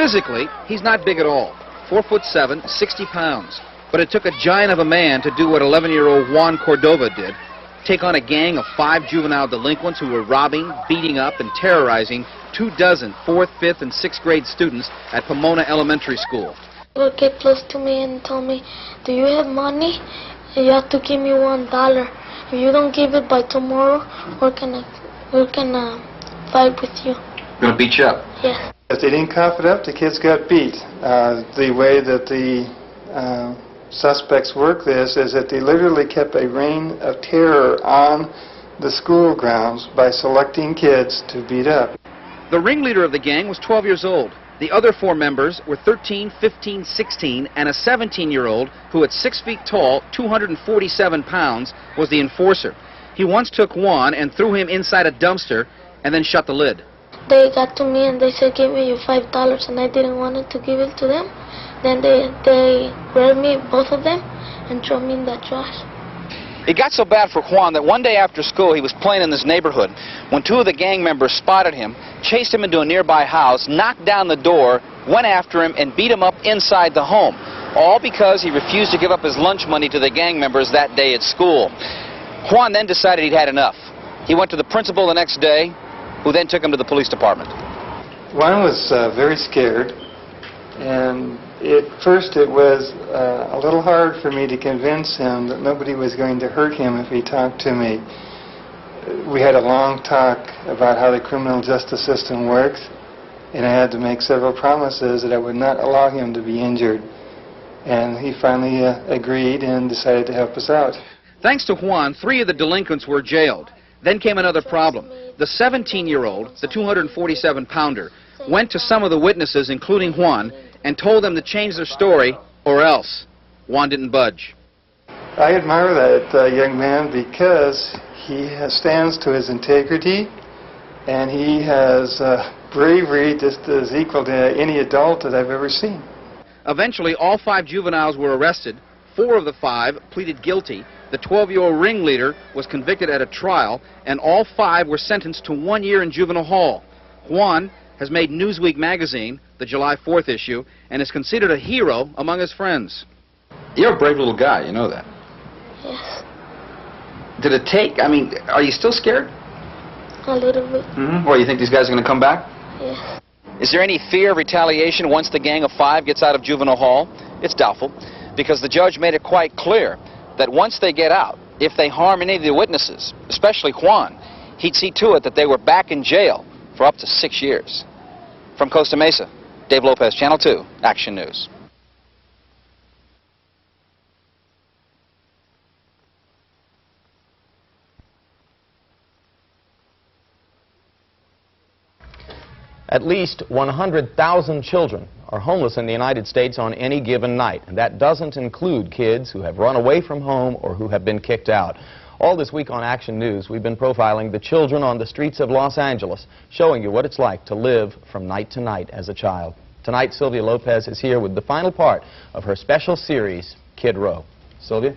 Physically, he's not big at all. 4'7", 60 pounds. But it took a giant of a man to do what 11-year-old Juan Cordova did, take on a gang of 5 juvenile delinquents who were robbing, beating up, and terrorizing 24 4th, 5th, and 6th grade students at Pomona Elementary School. He would get close to me and tell me, "Do you have money? You have to give me $1. If you don't give it by tomorrow, we're gonna fight with you." Gonna beat you up? Yes. If they didn't cough it up, the kids got beat. The way that the suspects work this is that they literally kept a reign of terror on the school grounds by selecting kids to beat up. The ringleader of the gang was 12 years old. The other 4 members were 13, 15, 16, and a 17-year-old who at 6 feet tall, 247 pounds, was the enforcer. He once took Juan and threw him inside a dumpster and then shut the lid. They got to me and they said, "Give me your $5," and I didn't want to give it to them. Then they grabbed me, both of them, and threw me in the trash. It got so bad for Juan that one day after school he was playing in this neighborhood when 2 of the gang members spotted him, chased him into a nearby house, knocked down the door, went after him, and beat him up inside the home, all because he refused to give up his lunch money to the gang members that day at school. Juan then decided he'd had enough. He went to the principal the next day, who then took him to the police department. Juan was very scared, and at first it was a little hard for me to convince him that nobody was going to hurt him if he talked to me. We had a long talk about how the criminal justice system works, and I had to make several promises that I would not allow him to be injured. And he finally agreed and decided to help us out. Thanks to Juan, 3 of the delinquents were jailed. Then came another problem. The 17-year-old, the 247-pounder, went to some of the witnesses, including Juan, and told them to change their story or else. Juan didn't budge. I admire that young man because he stands to his integrity, and he has bravery just as equal to any adult that I've ever seen. Eventually, all 5 juveniles were arrested. 4 of the 5 pleaded guilty. The 12-year-old ringleader was convicted at a trial, and all 5 were sentenced to 1 year in juvenile hall. Juan has made Newsweek magazine, the July 4th issue, and is considered a hero among his friends. You're a brave little guy, you know that. Yes. Did it take, are you still scared? A little bit. Well, you think these guys are going to come back? Yes. Is there any fear of retaliation once the gang of 5 gets out of juvenile hall? It's doubtful, because the judge made it quite clear that once they get out, if they harm any of the witnesses, especially Juan, he'd see to it that they were back in jail for up to 6 years. From Costa Mesa, Dave Lopez, Channel 2, Action News. At least 100,000 children are homeless in the United States on any given night, and that doesn't include kids who have run away from home or who have been kicked out. All this week on Action News, we've been profiling the children on the streets of Los Angeles, showing you what it's like to live from night to night as a child. Tonight, Sylvia Lopez is here with the final part of her special series, Kid Row. Sylvia?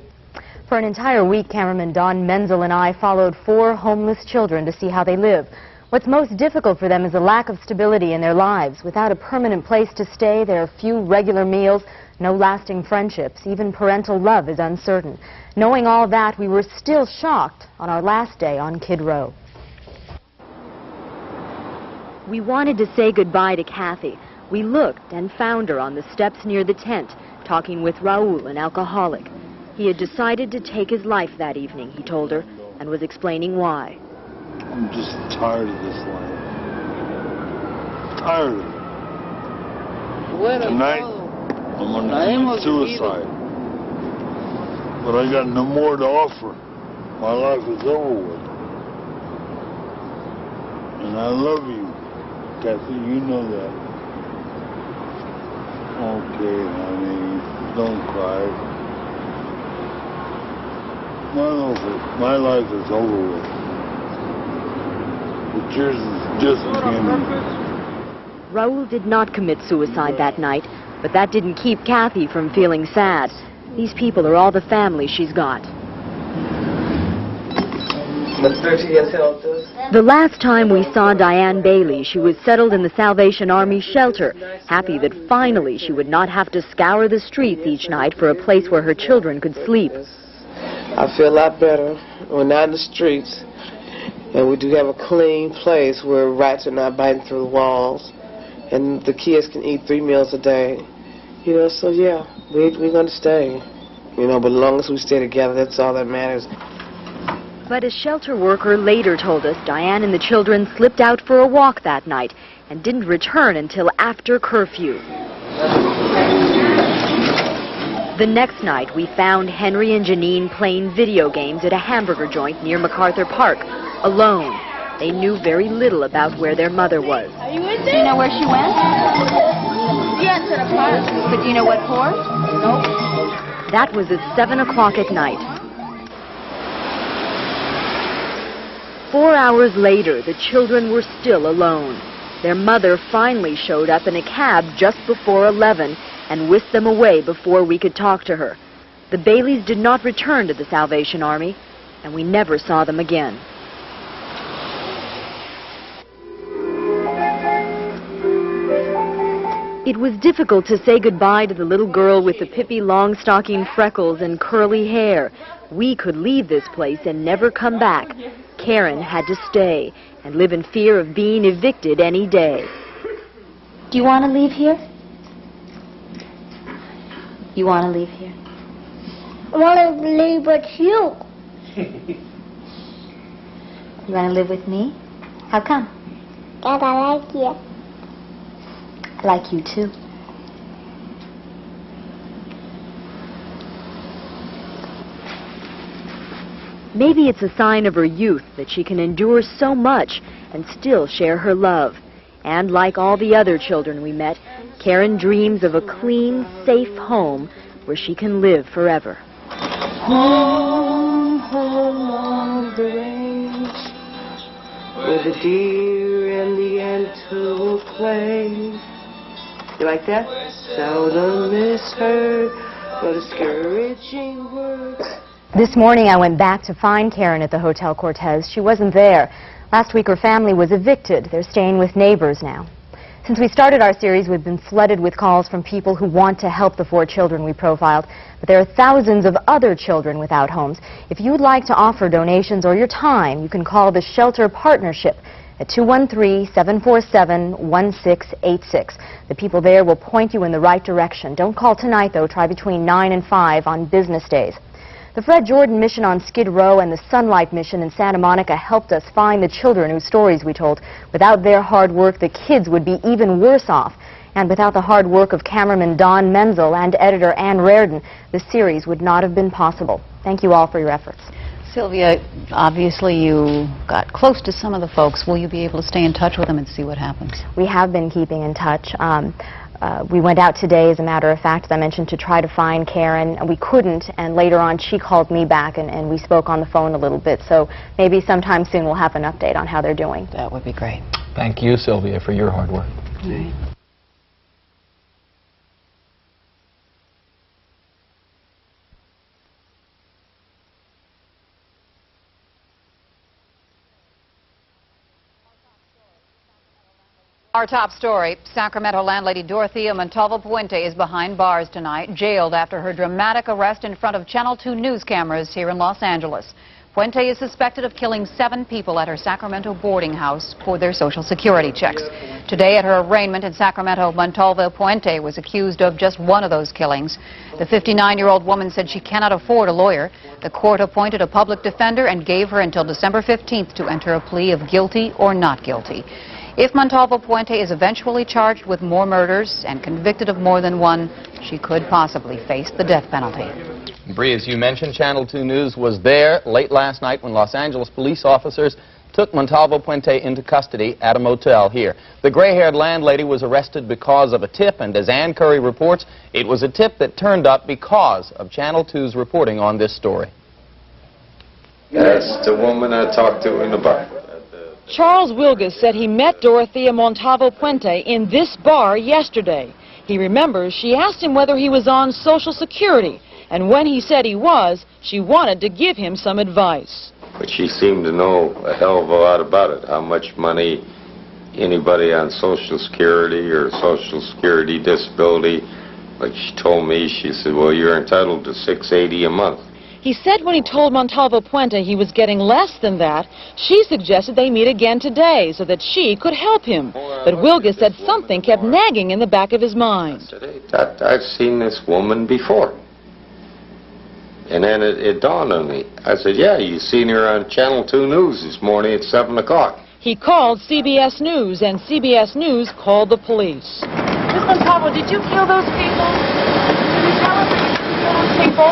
For an entire week, cameraman Don Menzel and I followed 4 homeless children to see how they live. What's most difficult for them is a lack of stability in their lives. Without a permanent place to stay, there are few regular meals, no lasting friendships. Even parental love is uncertain. Knowing all that, we were still shocked on our last day on Kid Row. We wanted to say goodbye to Kathy. We looked and found her on the steps near the tent, talking with Raul, an alcoholic. He had decided to take his life that evening, he told her, and was explaining why. I'm just tired of this life. Tired of it. Tonight, I'm going to commit suicide. But I got no more to offer. My life is over with. And I love you, Kathy. You know that. Okay, honey. Don't cry. My life is over with. But yours is just beginning. Raul did not commit suicide that night, but that didn't keep Kathy from feeling sad. These people are all the family she's got. Mas preferia ser autor. The last time we saw Diane Bailey, she was settled in the Salvation Army shelter, happy that finally she would not have to scour the streets each night for a place where her children could sleep. I feel a lot better. We're not in the streets, and we do have a clean place where rats are not biting through the walls, and the kids can eat 3 meals a day. You know, so yeah, we're going to stay. You know, but as long as we stay together, that's all that matters. But a shelter worker later told us Diane and the children slipped out for a walk that night and didn't return until after curfew. The next night, we found Henry and Janine playing video games at a hamburger joint near MacArthur Park, alone. They knew very little about where their mother was. Do you know where she went? Yeah, to the park. But do you know what for? Nope. That was at 7 o'clock at night. 4 hours later, the children were still alone. Their mother finally showed up in a cab just before 11 and whisked them away before we could talk to her. The Baileys did not return to the Salvation Army, and we never saw them again. It was difficult to say goodbye to the little girl with the Pippi Longstocking freckles and curly hair. We could leave this place and never come back. Karen had to stay and live in fear of being evicted any day. Do you want to leave here? You want to leave here? I want to live with you. You want to live with me? How come? Because I like you. I like you too. Maybe it's a sign of her youth that she can endure so much and still share her love. And like all the other children we met, Karen dreams of a clean, safe home where she can live forever. Home, home on the range, where the deer and the antelope play. You like that? Seldom misheard, no discouraging words. This morning I went back to find Karen at the Hotel Cortez. She wasn't there. Last week her family was evicted. They're staying with neighbors now. Since we started our series, we've been flooded with calls from people who want to help the 4 children we profiled. But there are thousands of other children without homes. If you'd like to offer donations or your time, you can call the Shelter Partnership at 213-747-1686. The people there will point you in the right direction. Don't call tonight, though. Try between 9 and 5 on business days. The Fred Jordan mission on Skid Row and the Sunlight mission in Santa Monica helped us find the children whose stories we told. Without their hard work, the kids would be even worse off. And without the hard work of cameraman Don Menzel and editor Ann Reardon, the series would not have been possible. Thank you all for your efforts. Sylvia, obviously you got close to some of the folks. Will you be able to stay in touch with them and see what happens? We have been keeping in touch. We went out today, as a matter of fact, as I mentioned, to try to find Karen. We couldn't, and later on she called me back and we spoke on the phone a little bit. So maybe sometime soon we'll have an update on how they're doing. That would be great. Thank you, Sylvia, for your hard work. All right. Our top story, Sacramento landlady Dorothea Montalvo Puente is behind bars tonight, jailed after her dramatic arrest in front of Channel 2 news cameras here in Los Angeles. Puente is suspected of killing 7 people at her Sacramento boarding house for their Social Security checks. Today at her arraignment in Sacramento, Montalvo Puente was accused of just one of those killings. The 59-year-old woman said she cannot afford a lawyer. The court appointed a public defender and gave her until December 15th to enter a plea of guilty or not guilty. If Montalvo Puente is eventually charged with more murders and convicted of more than one, she could possibly face the death penalty. Bree, as you mentioned, Channel 2 News was there late last night when Los Angeles police officers took Montalvo Puente into custody at a motel here. The gray-haired landlady was arrested because of a tip, and as Ann Curry reports, it was a tip that turned up because of Channel 2's reporting on this story. That's the woman I talked to in the bar. Charles Wilgus said he met Dorothea Montalvo Puente in this bar yesterday. He remembers she asked him whether he was on Social Security, and when he said he was, she wanted to give him some advice. But she seemed to know a hell of a lot about it, how much money anybody on Social Security or Social Security disability, like she told me, she said, well, you're entitled to $680 a month. He said when he told Montalvo Puente he was getting less than that, she suggested they meet again today so that she could help him. But Wilgus said something kept nagging in the back of his mind. I've seen this woman before. And then it dawned on me. I said, yeah, you seen her on Channel 2 News this morning at 7 o'clock. He called CBS News, and CBS News called the police. Ms. Montalvo, did you kill those people? Can you tell us that you killed those people?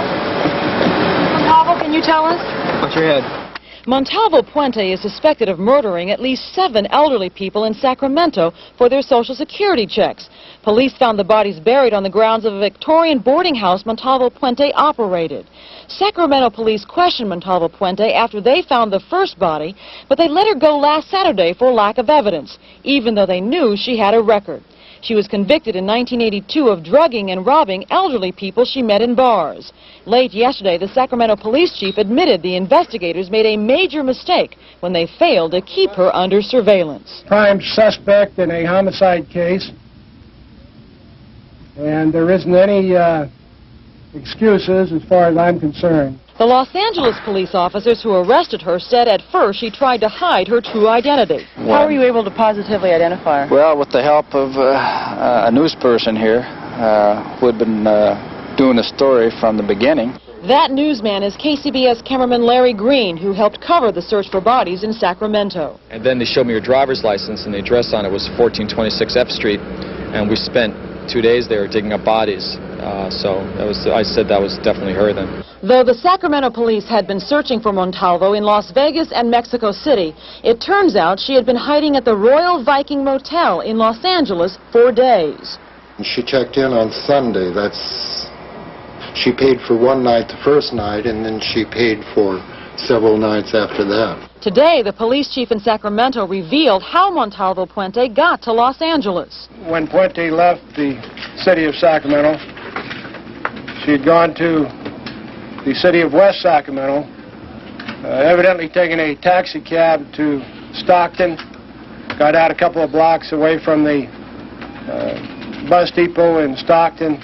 Montalvo, can you tell us? What's your head? Montalvo Puente is suspected of murdering at least 7 elderly people in Sacramento for their Social Security checks. Police found the bodies buried on the grounds of a Victorian boarding house Montalvo Puente operated. Sacramento police questioned Montalvo Puente after they found the first body, but they let her go last Saturday for lack of evidence, even though they knew she had a record. She was convicted in 1982 of drugging and robbing elderly people she met in bars. Late yesterday, the Sacramento police chief admitted the investigators made a major mistake when they failed to keep her under surveillance. Prime suspect in a homicide case, and there isn't any excuses as far as I'm concerned. The Los Angeles police officers who arrested her said at first she tried to hide her true identity. How were you able to positively identify her? Well, with the help of a news person here who had been doing the story from the beginning. That newsman is KCBS cameraman Larry Green, who helped cover the search for bodies in Sacramento. And then they showed me her driver's license, and the address on it was 1426 F Street, and we spent 2 days there digging up bodies. So I said that was definitely her then. Though the Sacramento police had been searching for Montalvo in Las Vegas and Mexico City, it turns out she had been hiding at the Royal Viking Motel in Los Angeles for days. She checked in on Sunday. She paid for one night the first night, and then she paid for several nights after that. Today, the police chief in Sacramento revealed how Montalvo Puente got to Los Angeles. When Puente left the city of Sacramento, she had gone to the city of West Sacramento, evidently taken a taxi cab to Stockton, got out a couple of blocks away from the bus depot in Stockton,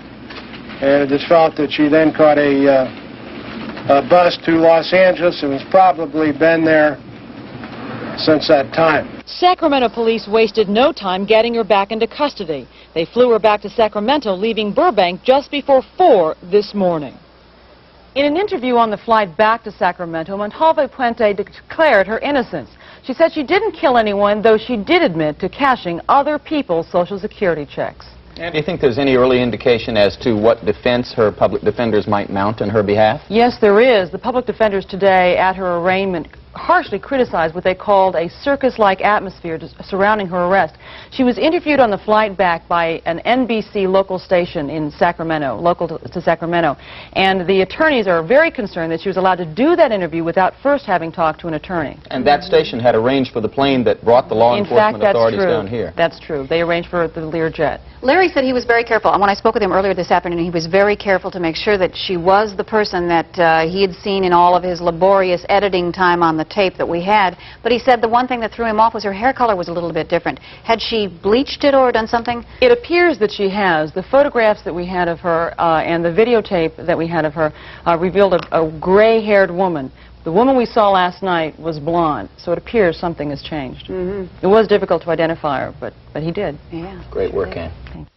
and it is felt that she then caught a bus to Los Angeles and has probably been there since that time. Sacramento police wasted no time getting her back into custody. They flew her back to Sacramento, leaving Burbank just before 4 this morning. In an interview on the flight back to Sacramento, Montalvo Puente declared her innocence. She said she didn't kill anyone, though she did admit to cashing other people's Social Security checks. And do you think there's any early indication as to what defense her public defenders might mount on her behalf? Yes, there is. The public defenders today at her arraignment harshly criticized what they called a circus-like atmosphere surrounding her arrest. She was interviewed on the flight back by an NBC local station in Sacramento, local to Sacramento, and the attorneys are very concerned that she was allowed to do that interview without first having talked to an attorney. And that station had arranged for the plane that brought the law enforcement authorities down here. That's true. They arranged for the Learjet. Larry said he was very careful. When I spoke with him earlier this afternoon, he was very careful to make sure that she was the person that he had seen in all of his laborious editing time on the tape that we had. But he said the one thing that threw him off was her hair color was a little bit different. Had she bleached it or done something? It appears that she has. The photographs that we had of her and the videotape that we had of her revealed a gray-haired woman. The woman we saw last night was blonde, so it appears something has changed. It was difficult to identify her, but he did. Yeah. Great work, Ann. Thanks.